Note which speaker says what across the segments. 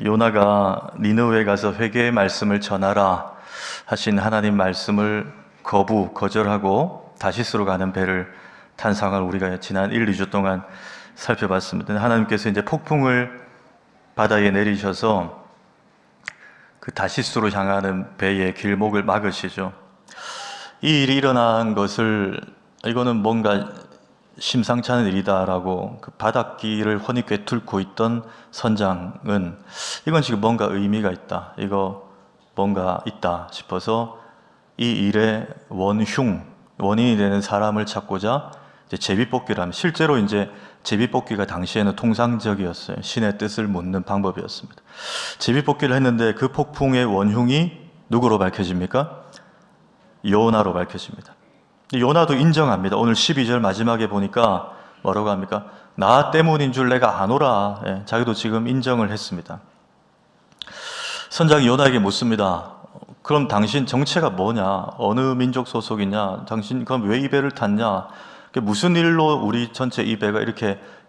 Speaker 1: 요나가 니느웨에 가서 회개의 말씀을 전하라 하신 하나님 말씀을 거절하고 다시스로 가는 배를 탄 상황을 우리가 지난 1, 2주 동안 살펴봤습니다. 하나님께서 이제 폭풍을 바다에 내리셔서 그 다시스로 향하는 배의 길목을 막으시죠. 이 일이 일어난 것을 이거는 뭔가 심상치 않은 일이다라고 그 바닷길을 훤히 꿰뚫고 있던 선장은 이건 지금 뭔가 의미가 있다, 이거 뭔가 있다 싶어서 이 일의 원인이 되는 사람을 찾고자 이제 제비뽑기를 하면, 실제로 이제 제비뽑기가 당시에는 통상적이었어요. 신의 뜻을 묻는 방법이었습니다. 제비뽑기를 했는데 그 폭풍의 원흉이 누구로 밝혀집니까? 요나로 밝혀집니다. 요나도 인정합니다. 오늘 12절 마지막에 보니까 뭐라고 합니까? 나 때문인 줄 내가 아노라. 자기도 지금 인정을 했습니다. 선장이 요나에게 묻습니다. 그럼 당신 정체가 뭐냐? 어느 민족 소속이냐? 당신 그럼 왜 이 배를 탔냐? 무슨 일로 우리 전체 이 배가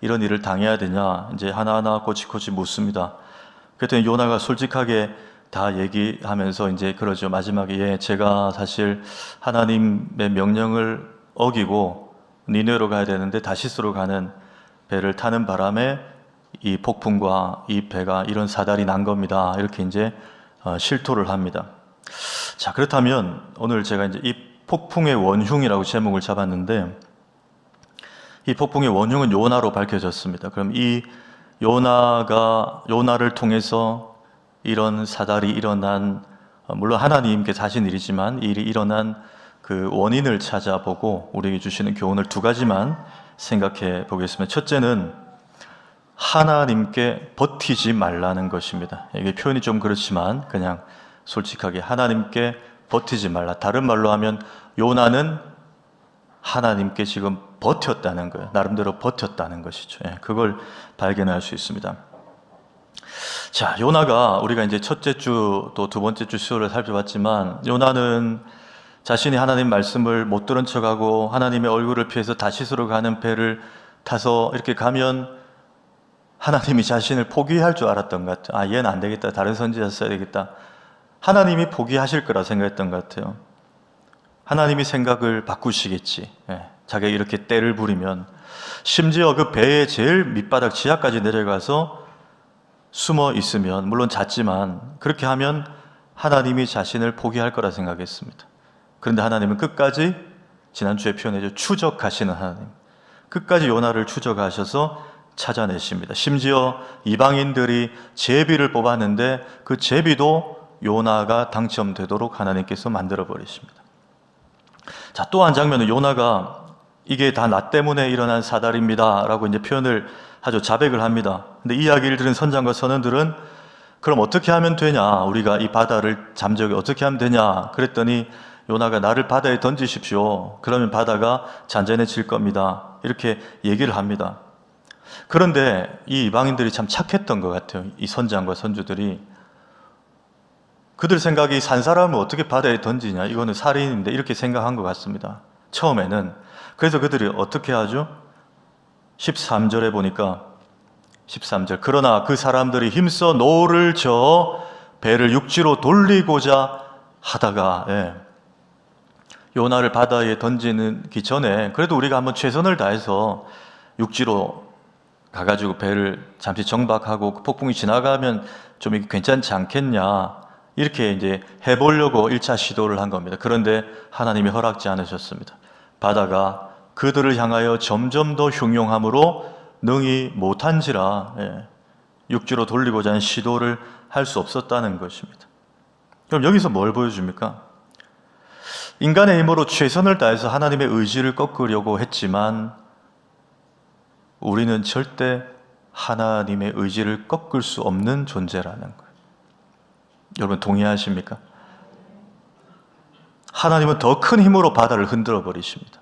Speaker 1: 이런 일을 당해야 되냐? 이제 하나하나 꼬치꼬치 묻습니다. 그랬더니 요나가 솔직하게 다 얘기하면서 이제 그러죠. 마지막에 제가 사실 하나님의 명령을 어기고 니느웨로 가야 되는데 다시스로 가는 배를 타는 바람에 이 폭풍과 이 배가 이런 사달이 난 겁니다. 이렇게 이제 실토를 합니다. 자, 그렇다면 오늘 제가 이제 이 폭풍의 원흉이라고 제목을 잡았는데, 이 폭풍의 원흉은 요나로 밝혀졌습니다. 그럼 이 요나를 통해서 이런 사달이 일어난, 물론 하나님께서 하신 일이지만 이 일이 일어난 그 원인을 찾아보고 우리에게 주시는 교훈을 두 가지만 생각해 보겠습니다. 첫째는 하나님께 버티지 말라는 것입니다. 이게 표현이 좀 그렇지만 그냥 솔직하게 하나님께 버티지 말라. 다른 말로 하면 요나는 하나님께 지금 버텼다는 거예요. 나름대로 버텼다는 것이죠. 그걸 발견할 수 있습니다. 자, 요나가 우리가 이제 첫째 주 또 두 번째 주 수요를 살펴봤지만, 요나는 자신이 하나님 말씀을 못 들은 척하고 하나님의 얼굴을 피해서 다시스로 가는 배를 타서 이렇게 가면 하나님이 자신을 포기할 줄 알았던 것 같아요. 얘는 안 되겠다, 다른 선지자 써야 되겠다. 하나님이 포기하실 거라 생각했던 것 같아요. 하나님이 생각을 바꾸시겠지. 자기가 이렇게 때를 부리면. 심지어 그 배의 제일 밑바닥 지하까지 내려가서 숨어 있으면, 물론 잤지만 그렇게 하면 하나님이 자신을 포기할 거라 생각했습니다. 그런데 하나님은 끝까지, 지난주에 표현해줘, 추적하시는 하나님, 끝까지 요나를 추적하셔서 찾아내십니다. 심지어 이방인들이 제비를 뽑았는데 그 제비도 요나가 당첨되도록 하나님께서 만들어 버리십니다. 자, 또 한 장면은 요나가 이게 다 나 때문에 일어난 사달입니다 라고 이제 표현을 하죠. 자백을 합니다. 근데 이 이야기를 들은 선장과 선원들은 그럼 어떻게 하면 되냐? 우리가 이 바다를 잠재우게 어떻게 하면 되냐? 그랬더니 요나가 나를 바다에 던지십시오. 그러면 바다가 잔잔해질 겁니다. 이렇게 얘기를 합니다. 그런데 이 이방인들이 참 착했던 것 같아요. 이 선장과 선주들이. 그들 생각이 산 사람을 어떻게 바다에 던지냐? 이거는 살인인데, 이렇게 생각한 것 같습니다. 처음에는. 그래서 그들이 어떻게 하죠? 13절에 보니까 13절, 그러나 그 사람들이 힘써 노를 저어 배를 육지로 돌리고자 하다가, 요나를 바다에 던지기 전에 그래도 우리가 한번 최선을 다해서 육지로 가가지고 배를 잠시 정박하고 그 폭풍이 지나가면 좀 괜찮지 않겠냐, 이렇게 이제 해보려고 1차 시도를 한 겁니다. 그런데 하나님이 허락지 않으셨습니다. 바다가 그들을 향하여 점점 더 흉용함으로 능히 못한지라 육지로 돌리고자 하는 시도를 할 수 없었다는 것입니다. 그럼 여기서 뭘 보여줍니까? 인간의 힘으로 최선을 다해서 하나님의 의지를 꺾으려고 했지만 우리는 절대 하나님의 의지를 꺾을 수 없는 존재라는 거예요. 여러분 동의하십니까? 하나님은 더 큰 힘으로 바다를 흔들어 버리십니다.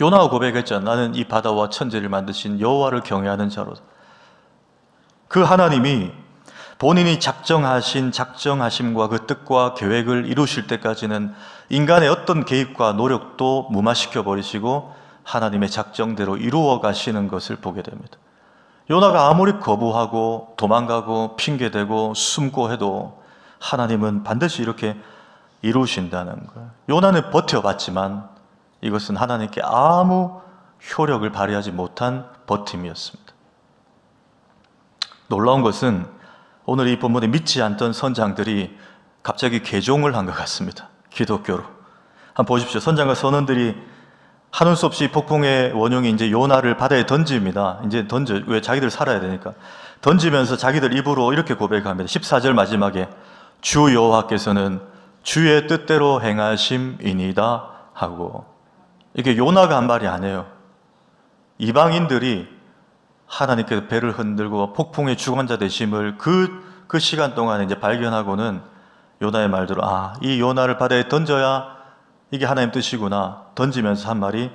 Speaker 1: 요나가 고백했잖아. 나는 이 바다와 천지를 만드신 여호와를 경외하는 자로다. 그 하나님이 본인이 작정하심과 그 뜻과 계획을 이루실 때까지는 인간의 어떤 개입과 노력도 무마시켜 버리시고 하나님의 작정대로 이루어 가시는 것을 보게 됩니다. 요나가 아무리 거부하고 도망가고 핑계대고 숨고 해도 하나님은 반드시 이렇게 이루신다는 거예요. 요나는 버텨봤지만 이것은 하나님께 아무 효력을 발휘하지 못한 버팀이었습니다. 놀라운 것은 오늘 이 본문에 믿지 않던 선장들이 갑자기 개종을 한 것 같습니다. 기독교로. 한번 보십시오. 선장과 선원들이 하는 수 없이 폭풍의 원흉이 이제 요나를 바다에 던집니다. 이제 왜 자기들 살아야 되니까. 던지면서 자기들 입으로 이렇게 고백합니다. 14절 마지막에 주 여호와께서는 주의 뜻대로 행하심이니이다 하고, 이게 요나가 한 말이 아니에요. 이방인들이 하나님께서 배를 흔들고 폭풍의 주관자 되심을 그 시간 동안에 이제 발견하고는 요나의 말대로 이 요나를 바다에 던져야 이게 하나님 뜻이구나 던지면서 한 말이,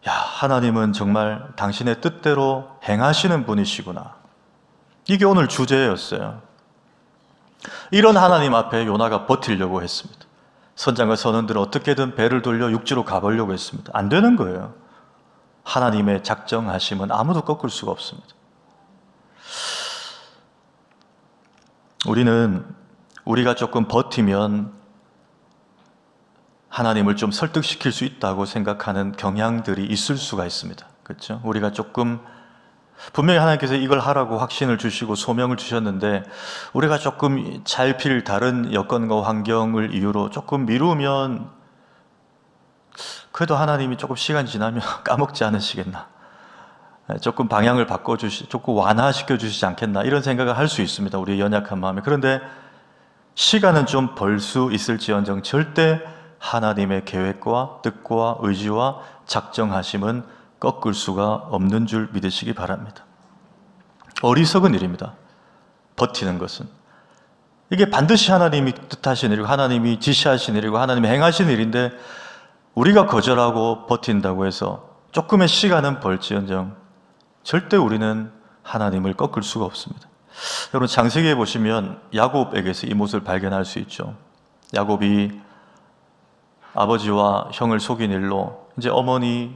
Speaker 1: 야, 하나님은 정말 당신의 뜻대로 행하시는 분이시구나. 이게 오늘 주제였어요. 이런 하나님 앞에 요나가 버티려고 했습니다. 선장과 선원들은 어떻게든 배를 돌려 육지로 가보려고 했습니다. 안 되는 거예요. 하나님의 작정하심은 아무도 꺾을 수가 없습니다. 우리가 조금 버티면 하나님을 좀 설득시킬 수 있다고 생각하는 경향들이 있을 수가 있습니다. 그렇죠? 우리가 조금, 분명히 하나님께서 이걸 하라고 확신을 주시고 소명을 주셨는데 우리가 조금 잘 필 다른 여건과 환경을 이유로 조금 미루면 그래도 하나님이 조금 시간 지나면 까먹지 않으시겠나, 조금 방향을 조금 완화시켜 주시지 않겠나, 이런 생각을 할 수 있습니다. 우리의 연약한 마음에. 그런데 시간은 좀 벌 수 있을지언정 절대 하나님의 계획과 뜻과 의지와 작정하심은 꺾을 수가 없는 줄 믿으시기 바랍니다. 어리석은 일입니다. 버티는 것은. 이게 반드시 하나님이 뜻하신 일이고 하나님이 지시하신 일이고 하나님이 행하신 일인데 우리가 거절하고 버틴다고 해서 조금의 시간은 벌지언정 절대 우리는 하나님을 꺾을 수가 없습니다. 여러분, 창세기에 보시면 야곱에게서 이 모습을 발견할 수 있죠. 야곱이 아버지와 형을 속인 일로 이제 어머니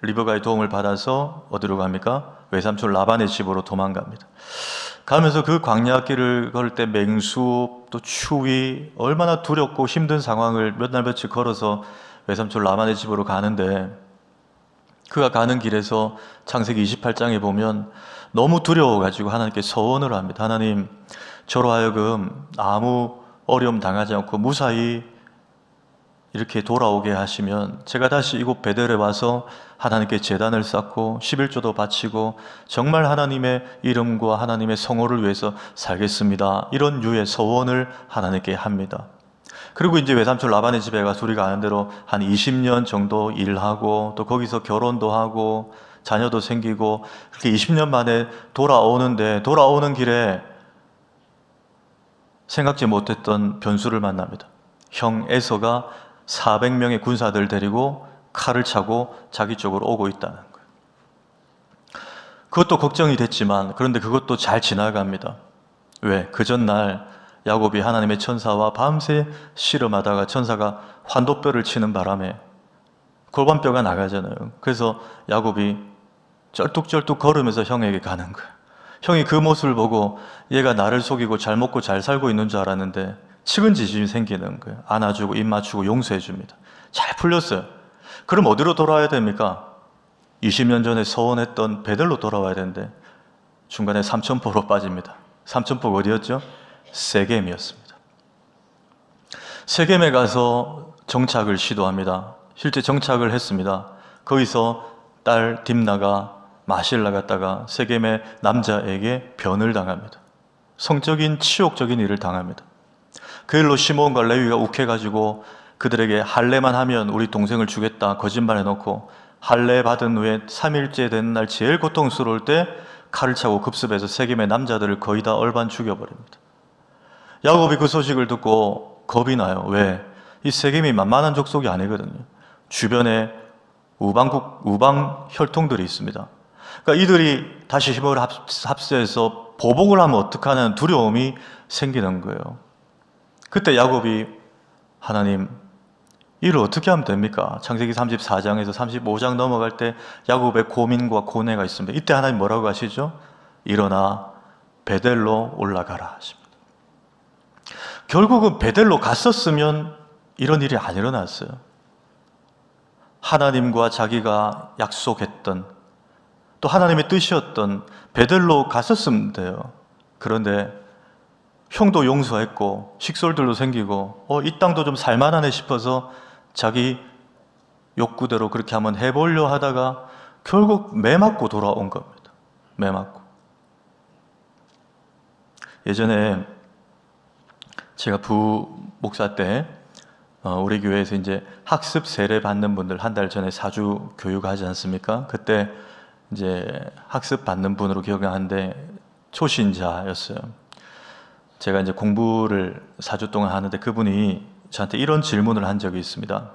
Speaker 1: 리브가의 도움을 받아서 어디로 갑니까? 외삼촌 라반의 집으로 도망갑니다. 가면서 그 광야길을 걸을 때 맹수, 또 추위, 얼마나 두렵고 힘든 상황을 몇 날 며칠 걸어서 외삼촌 라반의 집으로 가는데, 그가 가는 길에서 창세기 28장에 보면 너무 두려워가지고 하나님께 서원을 합니다. 하나님, 저로 하여금 아무 어려움 당하지 않고 무사히 이렇게 돌아오게 하시면 제가 다시 이곳 베델에 와서 하나님께 제단을 쌓고 11조도 바치고 정말 하나님의 이름과 하나님의 성호를 위해서 살겠습니다. 이런 유의 서원을 하나님께 합니다. 그리고 이제 외삼촌 라반의 집에 가서 우리가 아는 대로 한 20년 정도 일하고 또 거기서 결혼도 하고 자녀도 생기고 그렇게 20년 만에 돌아오는 길에 생각지 못했던 변수를 만납니다. 형 에서가 400명의 군사들 데리고 칼을 차고 자기 쪽으로 오고 있다는 거예요. 그것도 걱정이 됐지만 그런데 그것도 잘 지나갑니다. 왜? 그 전날 야곱이 하나님의 천사와 밤새 씨름하다가 천사가 환도뼈를 치는 바람에 골반뼈가 나가잖아요. 그래서 야곱이 쩔뚝쩔뚝 걸으면서 형에게 가는 거예요. 형이 그 모습을 보고 얘가 나를 속이고 잘 먹고 잘 살고 있는 줄 알았는데 측은지심이 생기는 거예요. 안아주고 입 맞추고 용서해 줍니다. 잘 풀렸어요. 그럼 어디로 돌아와야 됩니까? 20년 전에 서원했던 베델로 돌아와야 되는데 중간에 삼천포로 빠집니다. 삼천포가 어디였죠? 세겜이었습니다. 세겜에 가서 정착을 시도합니다. 실제 정착을 했습니다. 거기서 딸 딥나가 마실 나갔다가 세겜의 남자에게 변을 당합니다. 성적인 치욕적인 일을 당합니다. 그 일로 시므온과 레위가 욱해가지고 그들에게 할례만 하면 우리 동생을 주겠다 거짓말해놓고 할례 받은 후에 3일째 된 날 제일 고통스러울 때 칼을 차고 급습해서 세겜의 남자들을 거의 다 얼반 죽여버립니다. 야곱이 그 소식을 듣고 겁이 나요. 왜? 이 세겜이 만만한 족속이 아니거든요. 주변에 우방 혈통들이 있습니다. 그러니까 이들이 다시 힘을 합세해서 보복을 하면 어떡하는 두려움이 생기는 거예요. 그때 야곱이 하나님, 이를 어떻게 하면 됩니까? 창세기 34장에서 35장 넘어갈 때 야곱의 고민과 고뇌가 있습니다. 이때 하나님 뭐라고 하시죠? 일어나 베델로 올라가라 하십니다. 결국은 베델로 갔었으면 이런 일이 안 일어났어요. 하나님과 자기가 약속했던, 또 하나님의 뜻이었던 베델로 갔었으면 돼요. 그런데 형도 용서했고 식솔들도 생기고 이 땅도 좀 살만하네 싶어서 자기 욕구대로 그렇게 한번 해보려 하다가 결국 매 맞고 돌아온 겁니다. 매 맞고. 예전에 제가 부목사 때 우리 교회에서 이제 학습 세례 받는 분들 한 달 전에 사주 교육하지 않습니까? 그때 이제 학습 받는 분으로 기억하는데 초신자였어요. 제가 이제 공부를 4주 동안 하는데 그분이 저한테 이런 질문을 한 적이 있습니다.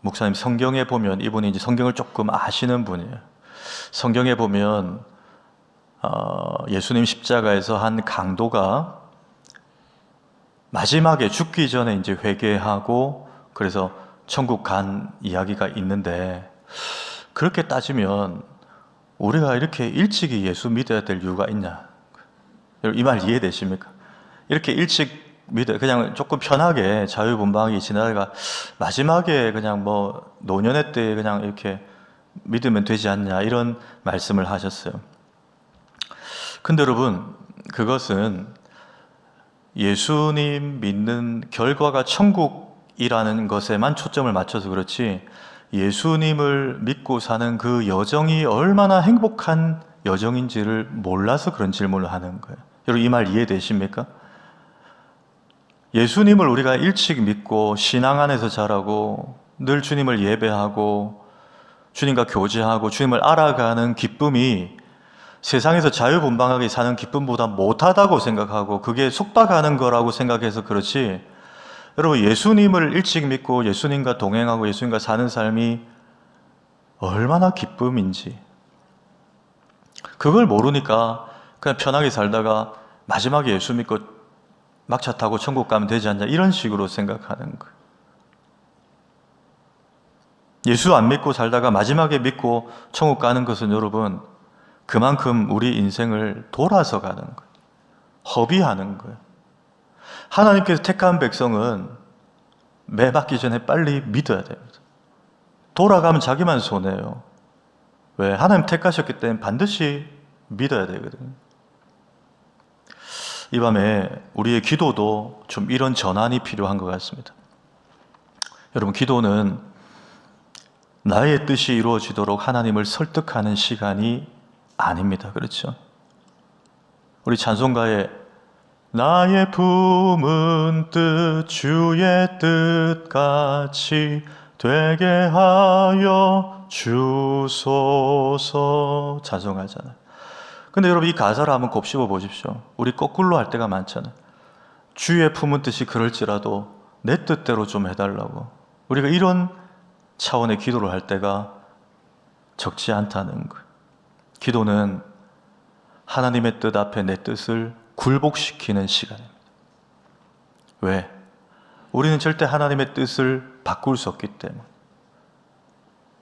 Speaker 1: 목사님, 성경에 보면, 이분이 이제 성경을 조금 아시는 분이에요. 성경에 보면 예수님 십자가에서 한 강도가 마지막에 죽기 전에 이제 회개하고 그래서 천국 간 이야기가 있는데, 그렇게 따지면 우리가 이렇게 일찍이 예수 믿어야 될 이유가 있냐? 이 말 이해되십니까? 이렇게 일찍 그냥 조금 편하게 자유분방하게 지나다가 마지막에 그냥 뭐 노년의 때 그냥 이렇게 믿으면 되지 않냐, 이런 말씀을 하셨어요. 근데 여러분, 그것은 예수님 믿는 결과가 천국이라는 것에만 초점을 맞춰서 그렇지, 예수님을 믿고 사는 그 여정이 얼마나 행복한 여정인지를 몰라서 그런 질문을 하는 거예요. 여러분, 이 말 이해되십니까? 예수님을 우리가 일찍 믿고 신앙 안에서 자라고 늘 주님을 예배하고 주님과 교제하고 주님을 알아가는 기쁨이 세상에서 자유분방하게 사는 기쁨보다 못하다고 생각하고 그게 속박하는 거라고 생각해서 그렇지, 여러분, 예수님을 일찍 믿고 예수님과 동행하고 예수님과 사는 삶이 얼마나 기쁨인지 그걸 모르니까 그냥 편하게 살다가 마지막에 예수 믿고 막차 타고 천국 가면 되지 않냐, 이런 식으로 생각하는 거예요. 예수 안 믿고 살다가 마지막에 믿고 천국 가는 것은 여러분, 그만큼 우리 인생을 돌아서 가는 거예요. 허비하는 거예요. 하나님께서 택한 백성은 매 맞기 전에 빨리 믿어야 됩니다. 돌아가면 자기만 손해예요. 왜? 하나님 택하셨기 때문에 반드시 믿어야 되거든요. 이 밤에 우리의 기도도 좀 이런 전환이 필요한 것 같습니다. 여러분, 기도는 나의 뜻이 이루어지도록 하나님을 설득하는 시간이 아닙니다. 그렇죠? 우리 찬송가에 나의 품은 뜻 주의 뜻같이 되게 하여 주소서 찬송하잖아요. 근데 여러분, 이 가사를 한번 곱씹어 보십시오. 우리 거꾸로 할 때가 많잖아요. 주의 품은 뜻이 그럴지라도 내 뜻대로 좀 해달라고. 우리가 이런 차원의 기도를 할 때가 적지 않다는 거예요. 기도는 하나님의 뜻 앞에 내 뜻을 굴복시키는 시간입니다. 왜? 우리는 절대 하나님의 뜻을 바꿀 수 없기 때문에.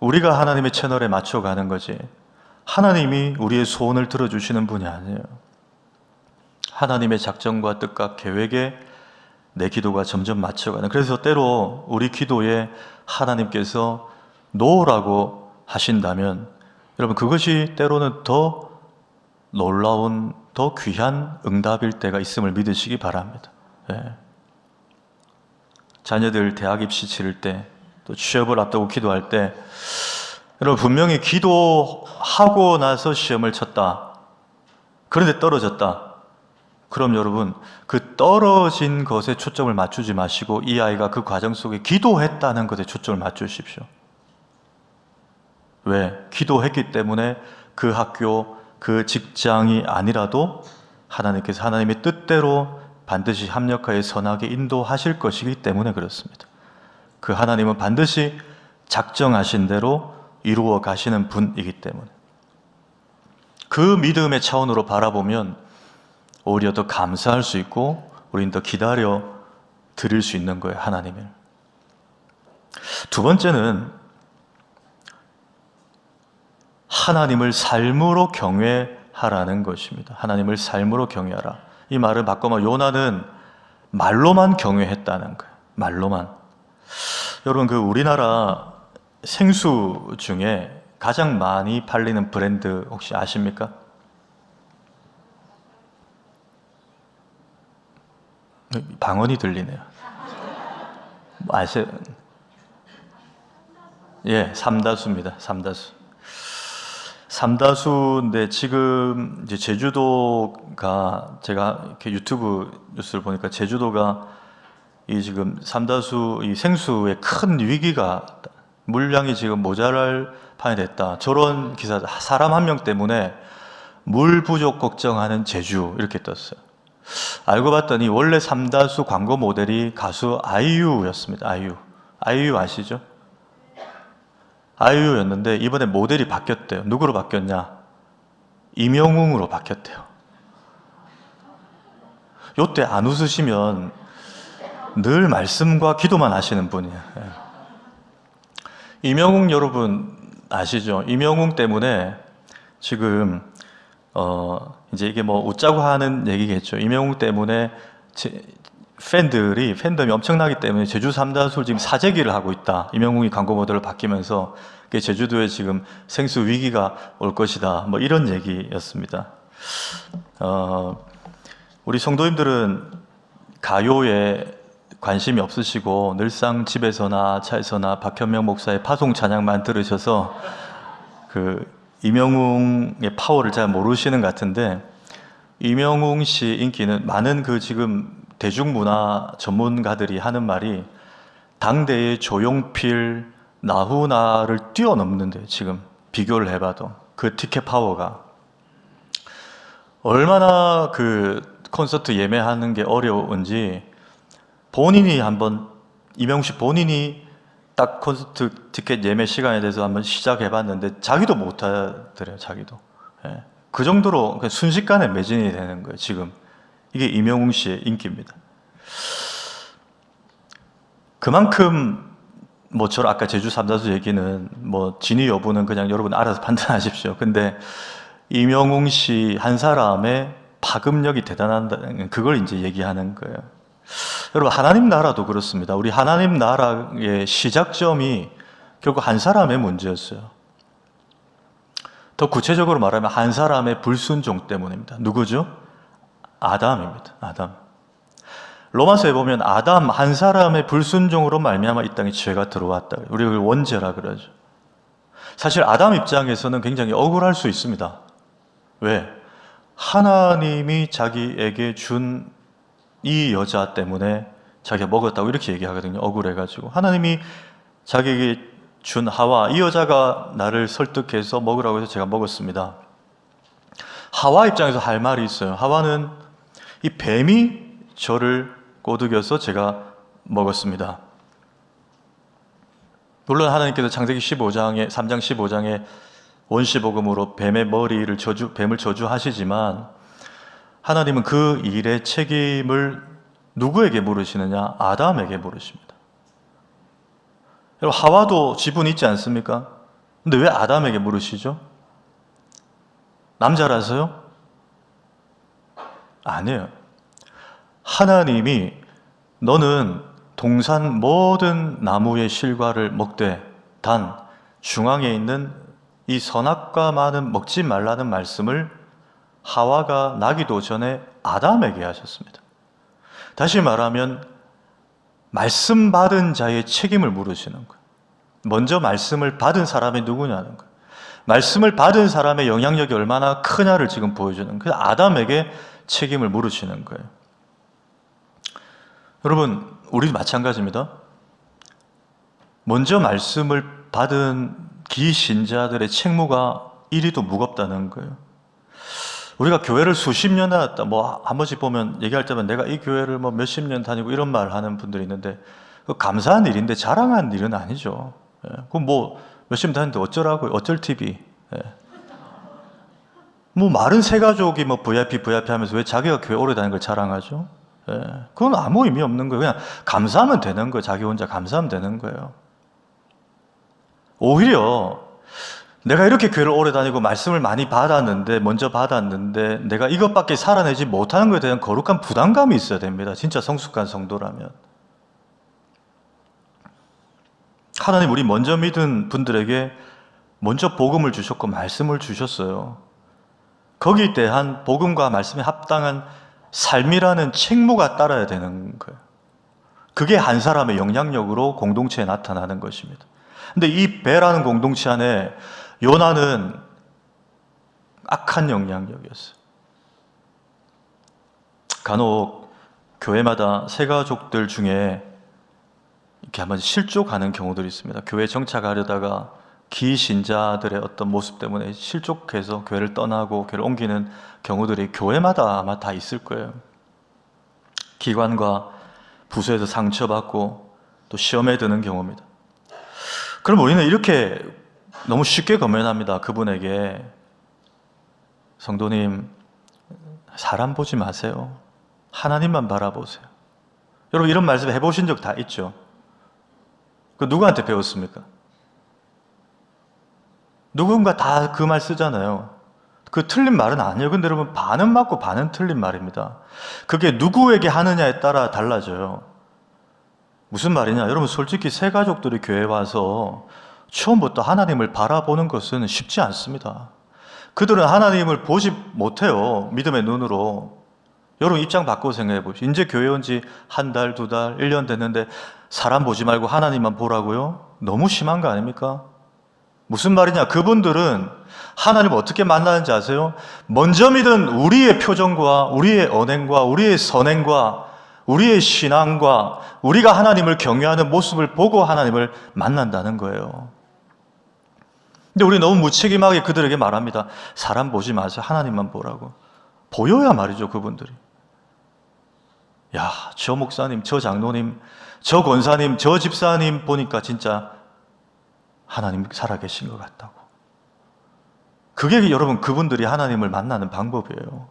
Speaker 1: 우리가 하나님의 채널에 맞춰가는 거지, 하나님이 우리의 소원을 들어주시는 분이 아니에요. 하나님의 작정과 뜻과 계획에 내 기도가 점점 맞춰가는, 그래서 때로 우리 기도에 하나님께서 노라고 하신다면 여러분, 그것이 때로는 더 놀라운, 더 귀한 응답일 때가 있음을 믿으시기 바랍니다. 네. 자녀들 대학 입시 치를 때, 또 취업을 앞두고 기도할 때, 여러분, 분명히 기도하고 나서 시험을 쳤다, 그런데 떨어졌다, 그럼 여러분, 그 떨어진 것에 초점을 맞추지 마시고 이 아이가 그 과정 속에 기도했다는 것에 초점을 맞추십시오. 왜? 기도했기 때문에 그 학교, 그 직장이 아니라도 하나님께서 하나님의 뜻대로 반드시 합력하여 선하게 인도하실 것이기 때문에 그렇습니다. 그 하나님은 반드시 작정하신 대로 이루어 가시는 분이기 때문에 그 믿음의 차원으로 바라보면 오히려 더 감사할 수 있고 우리는 더 기다려 드릴 수 있는 거예요, 하나님을. 두 번째는 하나님을 삶으로 경외하라는 것입니다. 하나님을 삶으로 경외하라. 이 말을 바꾸면 요나는 말로만 경외했다는 거예요. 말로만. 여러분, 그 우리나라 생수 중에 가장 많이 팔리는 브랜드 혹시 아십니까? 방언이 들리네요. 아세요? 예, 삼다수입니다. 삼다수. 삼다수인데 지금 이제 제주도가, 제가 이렇게 유튜브 뉴스를 보니까 제주도가 이 지금 삼다수 이 생수의 큰 위기가, 물량이 지금 모자랄 판이 됐다. 저런 기사, 사람 한 명 때문에 물 부족 걱정하는 제주, 이렇게 떴어요. 알고 봤더니 원래 삼다수 광고 모델이 가수 아이유였습니다. 아이유 아시죠? 아이유였는데 이번에 모델이 바뀌었대요. 누구로 바뀌었냐? 임영웅으로 바뀌었대요. 요때 안 웃으시면 늘 말씀과 기도만 하시는 분이에요. 임영웅 여러분 아시죠? 임영웅 때문에 지금 이제 이게 뭐 웃자고 하는 얘기겠죠. 임영웅 때문에 팬덤이 엄청나기 때문에 제주 삼다수를 지금 사재기를 하고 있다. 임영웅이 광고 모델로 바뀌면서 제주도에 지금 생수 위기가 올 것이다. 뭐 이런 얘기였습니다. 우리 성도님들은 가요에 관심이 없으시고 늘상 집에서나 차에서나 박현명 목사의 파송 찬양만 들으셔서 그 임영웅의 파워를 잘 모르시는 것 같은데, 임영웅 씨 인기는 많은 그 지금 대중문화 전문가들이 하는 말이 당대의 조용필, 나훈아를 뛰어넘는데, 지금 비교를 해봐도 그 티켓 파워가 얼마나 그 콘서트 예매하는 게 어려운지 본인이 한번, 임영웅 씨 본인이 딱 콘서트 티켓 예매 시간에 대해서 한번 시작해봤는데 자기도 못하더래요. 자기도. 예. 그 정도로 순식간에 매진이 되는 거예요. 지금 이게 임영웅 씨의 인기입니다. 그만큼 뭐 저를 아까 제주 삼다수 얘기는 뭐 진위 여부는 그냥 여러분 알아서 판단하십시오. 근데 임영웅 씨 한 사람의 파급력이 대단하다는, 그걸 이제 얘기하는 거예요. 여러분, 하나님 나라도 그렇습니다. 우리 하나님 나라의 시작점이 결국 한 사람의 문제였어요. 더 구체적으로 말하면 한 사람의 불순종 때문입니다. 누구죠? 아담입니다. 아담. 로마서에 보면 아담 한 사람의 불순종으로 말미암아 이 땅에 죄가 들어왔다. 우리 그걸 원죄라 그러죠. 사실 아담 입장에서는 굉장히 억울할 수 있습니다. 왜? 하나님이 자기에게 준 이 여자 때문에 자기가 먹었다고 이렇게 얘기하거든요. 억울해가지고. 하나님이 자기에게 준 하와, 이 여자가 나를 설득해서 먹으라고 해서 제가 먹었습니다. 하와 입장에서 할 말이 있어요. 하와는 이 뱀이 저를 꼬드겨서 제가 먹었습니다. 물론 하나님께서 창세기 15장에 3장 15장에 원시복음으로 뱀의 머리를 뱀을 저주하시지만 하나님은 그 일의 책임을 누구에게 물으시느냐? 아담에게 물으십니다. 여러분, 하와도 지분이 있지 않습니까? 근데 왜 아담에게 물으시죠? 남자라서요? 아니에요. 하나님이 너는 동산 모든 나무의 실과를 먹되 단 중앙에 있는 이 선악과만은 먹지 말라는 말씀을 하와가 나기도 전에 아담에게 하셨습니다. 다시 말하면 말씀 받은 자의 책임을 물으시는 거예요. 먼저 말씀을 받은 사람이 누구냐는 거예요. 말씀을 받은 사람의 영향력이 얼마나 크냐를 지금 보여주는 거예요. 그래서 아담에게 책임을 물으시는 거예요. 여러분, 우리도 마찬가지입니다. 먼저 말씀을 받은 기신자들의 책무가 이리도 무겁다는 거예요. 우리가 교회를 수십 년 다녔다, 뭐 한 번씩 보면 얘기할 때면 내가 이 교회를 뭐 몇십 년 다니고 이런 말을 하는 분들이 있는데, 그 감사한 일인데 자랑한 일은 아니죠. 예. 그럼 뭐 몇십 년 다녔는데 어쩌라고요? 어쩔 TV. 예. 뭐 마른 새 가족이 뭐 VIP 하면서 왜 자기가 교회 오래 다닌 걸 자랑하죠? 예. 그건 아무 의미 없는 거예요. 그냥 감사하면 되는 거예요. 자기 혼자 감사하면 되는 거예요. 오히려 내가 이렇게 교회를 오래 다니고 말씀을 많이 받았는데, 먼저 받았는데 내가 이것밖에 살아내지 못하는 것에 대한 거룩한 부담감이 있어야 됩니다. 진짜 성숙한 성도라면. 하나님 우리 먼저 믿은 분들에게 먼저 복음을 주셨고 말씀을 주셨어요. 거기에 대한 복음과 말씀에 합당한 삶이라는 책무가 따라야 되는 거예요. 그게 한 사람의 영향력으로 공동체에 나타나는 것입니다. 근데 이 배라는 공동체 안에 요나는 악한 영향력이었어요. 간혹 교회마다 새가족들 중에 이렇게 한번 실족하는 경우들이 있습니다. 교회 정착하려다가 기신자들의 어떤 모습 때문에 실족해서 교회를 떠나고 교회를 옮기는 경우들이 교회마다 아마 다 있을 거예요. 기관과 부서에서 상처받고 또 시험에 드는 경우입니다. 그럼 우리는 이렇게 너무 쉽게 권면합니다. 그분에게, 성도님, 사람 보지 마세요. 하나님만 바라보세요. 여러분 이런 말씀 해보신 적 다 있죠? 그 누구한테 배웠습니까? 누군가 다 그 말 쓰잖아요. 그 틀린 말은 아니에요. 근데 여러분 반은 맞고 반은 틀린 말입니다. 그게 누구에게 하느냐에 따라 달라져요. 무슨 말이냐? 여러분 솔직히 새 가족들이 교회에 와서 처음부터 하나님을 바라보는 것은 쉽지 않습니다. 그들은 하나님을 보지 못해요. 믿음의 눈으로. 여러분 입장 바꾸고 생각해 보십시오. 이제 교회 온 지 한 달, 두 달, 1년 됐는데 사람 보지 말고 하나님만 보라고요? 너무 심한 거 아닙니까? 무슨 말이냐? 그분들은 하나님을 어떻게 만나는지 아세요? 먼저 믿은 우리의 표정과 우리의 언행과 우리의 선행과 우리의 신앙과 우리가 하나님을 경외하는 모습을 보고 하나님을 만난다는 거예요. 근데 우리 너무 무책임하게 그들에게 말합니다. 사람 보지 마세요. 하나님만 보라고. 보여야 말이죠, 그분들이. 야, 저 목사님, 저 장로님, 저 권사님, 저 집사님 보니까 진짜 하나님 살아계신 것 같다고. 그게 여러분 그분들이 하나님을 만나는 방법이에요.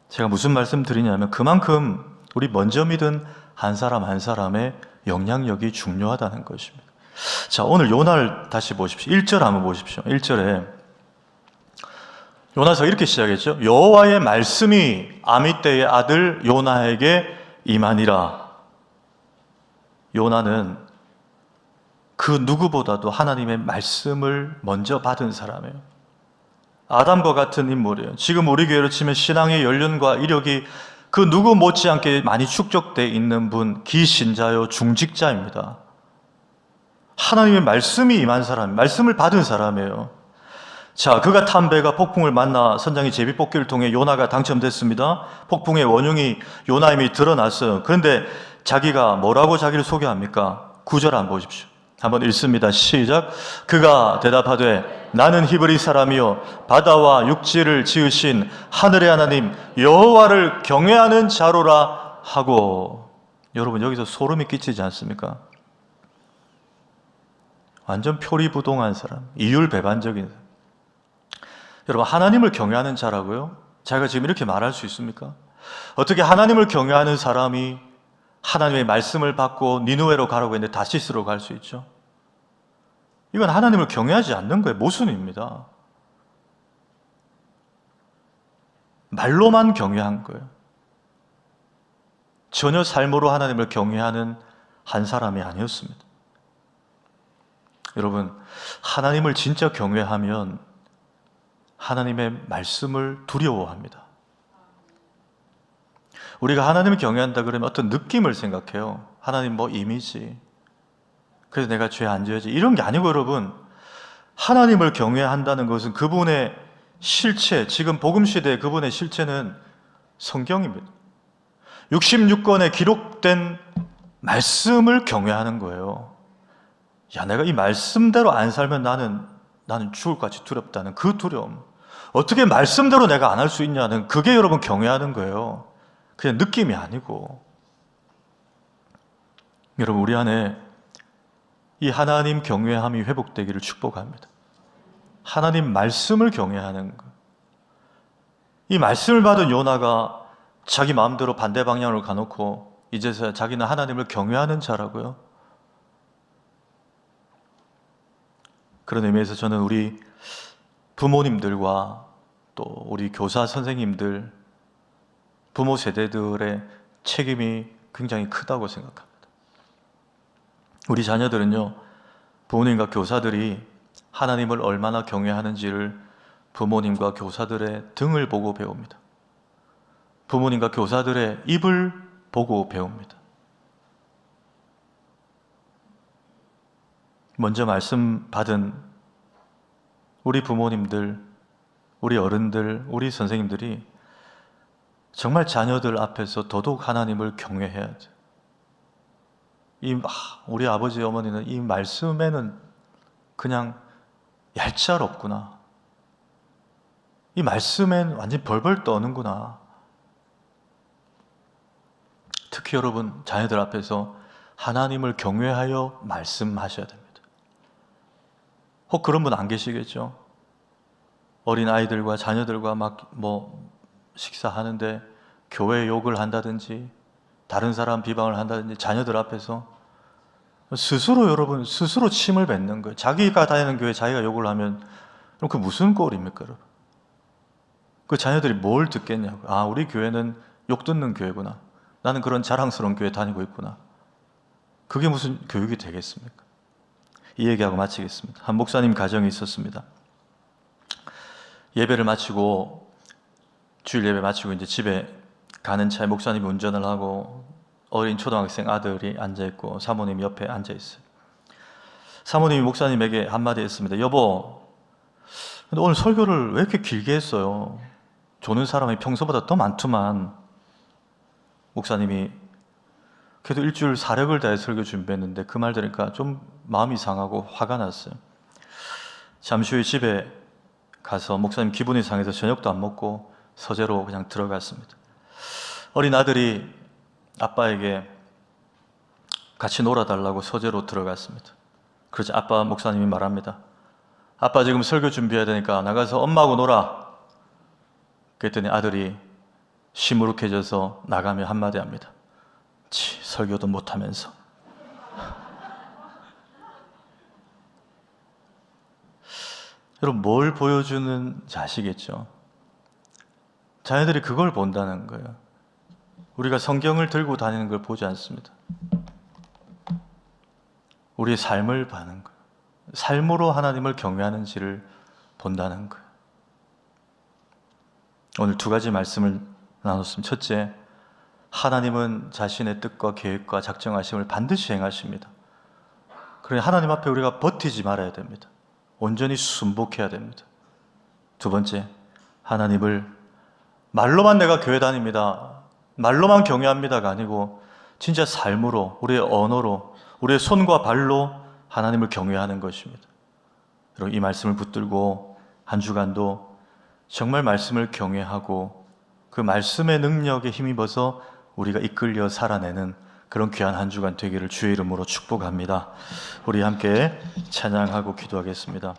Speaker 1: 제가 무슨 말씀 드리냐면 그만큼 우리 먼저 믿은 한 사람 한 사람의 영향력이 중요하다는 것입니다. 자, 오늘 요나를 다시 보십시오. 1절 한번 보십시오. 1절에 요나서 이렇게 시작했죠. 여호와의 말씀이 아미떼의 아들 요나에게 임하니라. 요나는 그 누구보다도 하나님의 말씀을 먼저 받은 사람이에요. 아담과 같은 인물이에요. 지금 우리 교회로 치면 신앙의 연륜과 이력이 그 누구 못지않게 많이 축적되어 있는 분, 기신자요, 중직자입니다. 하나님의 말씀이 임한 사람, 말씀을 받은 사람이에요. 자, 그가 탄 배가 폭풍을 만나 선장이 제비뽑기를 통해 요나가 당첨됐습니다. 폭풍의 원흉이 요나임이 드러났어요. 그런데 자기가 뭐라고 자기를 소개합니까? 9절 한번 보십시오. 한번 읽습니다. 시작. 그가 대답하되 나는 히브리 사람이요 바다와 육지를 지으신 하늘의 하나님 여호와를 경외하는 자로라 하고. 여러분 여기서 소름이 끼치지 않습니까? 완전 표리부동한 사람, 이율배반적인 사람. 여러분 하나님을 경외하는 자라고요? 자기가 지금 이렇게 말할 수 있습니까? 어떻게 하나님을 경외하는 사람이 하나님의 말씀을 받고 니느웨로 가라고 했는데 다시스로 갈 수 있죠? 이건 하나님을 경외하지 않는 거예요. 모순입니다. 말로만 경외한 거예요. 전혀 삶으로 하나님을 경외하는 한 사람이 아니었습니다. 여러분, 하나님을 진짜 경외하면 하나님의 말씀을 두려워합니다. 우리가 하나님을 경외한다 그러면 어떤 느낌을 생각해요. 하나님 뭐 이미지, 그래서 내가 죄 안 지어야지, 이런 게 아니고 여러분, 하나님을 경외한다는 것은 그분의 실체, 지금 복음시대의 그분의 실체는 성경입니다. 66권에 기록된 말씀을 경외하는 거예요. 야, 내가 이 말씀대로 안 살면 나는 죽을 것 같이 두렵다는 그 두려움. 어떻게 말씀대로 내가 안 할 수 있냐는, 그게 여러분 경외하는 거예요. 그냥 느낌이 아니고. 여러분 우리 안에 이 하나님 경외함이 회복되기를 축복합니다. 하나님 말씀을 경외하는 것. 이 말씀을 받은 요나가 자기 마음대로 반대 방향으로 가놓고 이제서야 자기는 하나님을 경외하는 자라고요. 그런 의미에서 저는 우리 부모님들과 또 우리 교사 선생님들, 부모 세대들의 책임이 굉장히 크다고 생각합니다. 우리 자녀들은요, 부모님과 교사들이 하나님을 얼마나 경외하는지를 부모님과 교사들의 등을 보고 배웁니다. 부모님과 교사들의 입을 보고 배웁니다. 먼저 말씀 받은 우리 부모님들, 우리 어른들, 우리 선생님들이 정말 자녀들 앞에서 더더욱 하나님을 경외해야죠. 우리 아버지 어머니는 이 말씀에는 그냥 얄짤 없구나. 이 말씀엔 완전 벌벌 떠는구나. 특히 여러분, 자녀들 앞에서 하나님을 경외하여 말씀하셔야 됩니다. 혹 그런 분 안 계시겠죠? 어린 아이들과 자녀들과 식사하는데 교회 욕을 한다든지 다른 사람 비방을 한다든지 자녀들 앞에서 스스로 침을 뱉는 거예요. 자기가 다니는 교회 자기가 욕을 하면 그럼 그 무슨 꼴입니까, 여러분? 그 자녀들이 뭘 듣겠냐고. 우리 교회는 욕 듣는 교회구나. 나는 그런 자랑스러운 교회 다니고 있구나. 그게 무슨 교육이 되겠습니까? 이 얘기하고 마치겠습니다. 한 목사님 가정이 있었습니다. 예배를 마치고, 주일 예배 마치고 이제 집에 가는 차에 목사님이 운전을 하고 어린 초등학생 아들이 앉아있고 사모님 옆에 앉아있어요. 사모님이 목사님에게 한마디 했습니다. 여보, 근데 오늘 설교를 왜 이렇게 길게 했어요? 조는 사람이 평소보다 더 많더만. 목사님이 그래도 일주일 사력을 다해 설교 준비했는데 그 말 들으니까 좀 마음이 상하고 화가 났어요. 잠시 후에 집에 가서 목사님 기분이 상해서 저녁도 안 먹고 서재로 그냥 들어갔습니다. 어린 아들이 아빠에게 같이 놀아달라고 서재로 들어갔습니다. 그러자 아빠 목사님이 말합니다. 아빠 지금 설교 준비해야 되니까 나가서 엄마하고 놀아. 그랬더니 아들이 시무룩해져서 나가며 한마디 합니다. 설교도 못하면서. 여러분, 뭘 보여주는지 아시겠죠? 자녀들이 그걸 본다는 거예요. 우리가 성경을 들고 다니는 걸 보지 않습니다. 우리의 삶을 보는 거예요. 삶으로 하나님을 경외하는지를 본다는 거예요. 오늘 두 가지 말씀을 나눴습니다. 첫째, 하나님은 자신의 뜻과 계획과 작정하심을 반드시 행하십니다. 그러니 하나님 앞에 우리가 버티지 말아야 됩니다. 온전히 순복해야 됩니다. 두 번째, 하나님을 말로만 내가 교회 다닙니다, 말로만 경외합니다가 아니고 진짜 삶으로, 우리의 언어로, 우리의 손과 발로 하나님을 경외하는 것입니다. 여러분, 이 말씀을 붙들고 한 주간도 정말 말씀을 경외하고 그 말씀의 능력에 힘입어서 우리가 이끌려 살아내는 그런 귀한 한 주간 되기를 주의 이름으로 축복합니다. 우리 함께 찬양하고 기도하겠습니다.